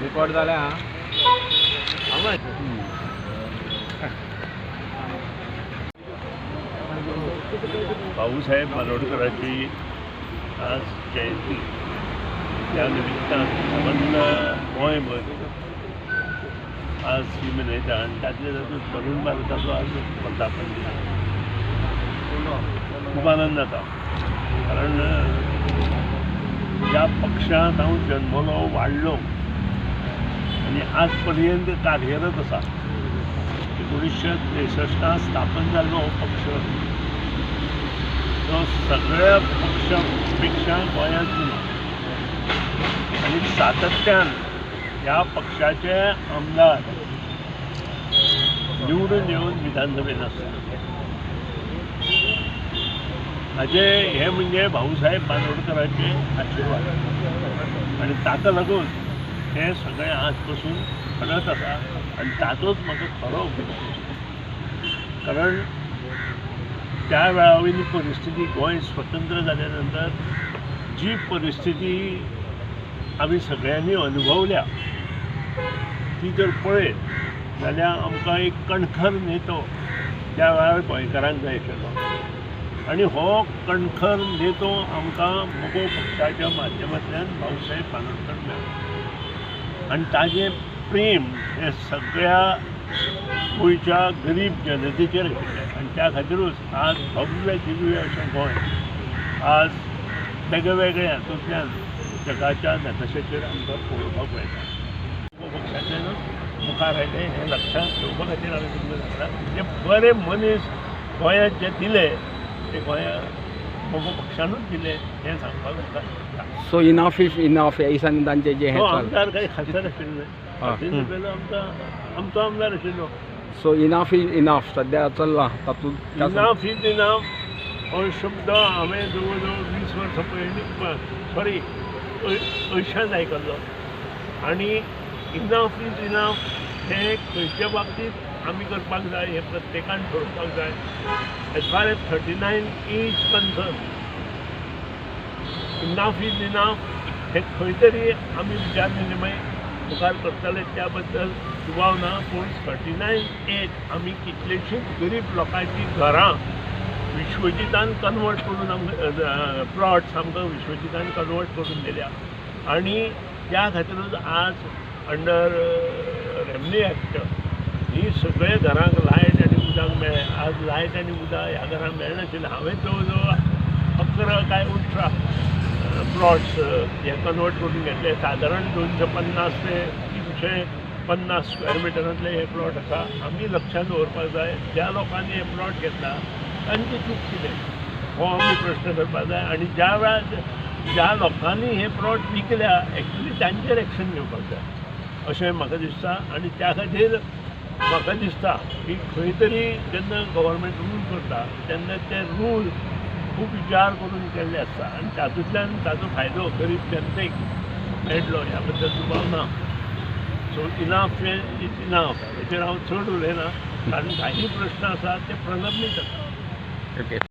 Record झाला भाऊसाहेब बांदोडकरांची आज जयंती त्या निमित्तान संबंध गोंयभर आज ही मनयता आनी तातले तातूंत तरुण भारताचो आज वर्धापन दीस खूब आनंद जाता कारण ज्या पक्षांत हांव जल्मलो वाडलो आनी आज पर्यंत कार्यरत आसा 1963 स्थापन जाल्लो हो पक्ष तो सगळ्या पक्षां पेक्षा गोंयांत उणो आनी सातत्यान ह्या पक्षाचे आमदार निवडून येवन विधानसभेत आसतात. हाजे हे म्हणजे भाऊसाहेब बांदोडकरांचे आशिर्वाद आनी ताका लागून हे सगळें आज पासून घडत आसा आनी ताचोच म्हाका खरो अभिमान. कारण त्या वेळावयली परिस्थिती गोंय स्वतंत्र जाल्या नंतर जी परिस्थिती आमी सगळ्यांनी अनुभवल्या ती जर पळयत जाल्यार आमकां एक कणखर नेतो त्या वेळार गोंयकारांक जाय आशिल्लो आनी हो कणखर नेतो आमकां मोगो पक्षाच्या माध्यमांतल्यान भाऊसाहेब बांदोडकर मेळ्ळो आनी ताजें प्रेम हें सगळ्या गोंयच्या गरीब जनतेचेर आशिल्लें आनी त्या खातीरूच आज भव्य दिव्य अशें गोंय आज वेगवेगळ्या हातूंतल्यान जगाच्या नकाशाचेर आमकां पळोवपाक मेळटा. पक्षांतल्यानूच मुखार आयलें हें लक्षांत घेवपा खातीर हांवें तुमकां सांगलां जे बरे मनीस गोंयांत जे दिले ते गोंया मोगो पक्षानूच दिले हें सांगपाक म्हाका. सो इनफ इज इनफ ह्या दिसांनी तांचे जे तो आमदार काही खासदार आशिल्लो पयलो आमचो आमदार आशिल्लो. सो इनफ इज इनफ सद्या चल्ला तातूंत इनफ इज इनफ हो शब्द हांवें जवळ जवळ 20 वर्सां पयलीं सॉरी 80 आयकल्लो आनी इनफ इज इनफ हें खंयच्या बाबतींत आमी करपाक जाय हें प्रत्येकान ठरोवपाक जाय. As far as 39 is concern enough is enough हें खंय तरी आमी विचार विनिमय मुखार करतले त्या बद्दल दुबाव ना. पूण 39 आमी कितलेशींच गरीब लोकांची घरां विश्वजितान कन्वर्ट करून आमकां प्लॉट्स आमकां विश्वजितान कन्वर्ट करून दिल्या आनी त्या खातीरूच आज अंडर रेवन्यू एक्ट ही सगळे घरांक लायट आनी उदक मेळ्ळें. आज लायट आनी उदक ह्या घरांक मेळनाशिल्लें. हांवें जवळ जवळ 11 काय 18 प्लॉट्स हे कन्वर्ट करून घेतले. सादारण 250 ते 350 स्क्वेअर मिटरांतले हे प्लॉट आसा. आमी लक्षांत दवरपाक जाय ज्या लोकांनी हे प्लॉट घेतला तांची चूक कितें हो आमी प्रश्न करपाक जाय आनी ज्या वेळार ज्या लोकांनी हे प्लॉट विकल्या एक्चुली तांचेर एक्शन घेवपाक जाय. अशें म्हाका दिसता आनी त्या खातीर म्हाका दिसता की खंय तरी जेन्ना गव्हर्मेंट रूल करता तेन्ना ते रूल खूब विचार करून केल्ले आसता आनी तातूंतल्यान ताचो फायदो गरीब जनतेक मेळटलो ह्या बद्दल दुबाव ना. सो इनाफ इज इनाफ हेचेर हांव चड उलयना कारण काही प्रश्न आसा ते प्रलंबीत आसा. ओके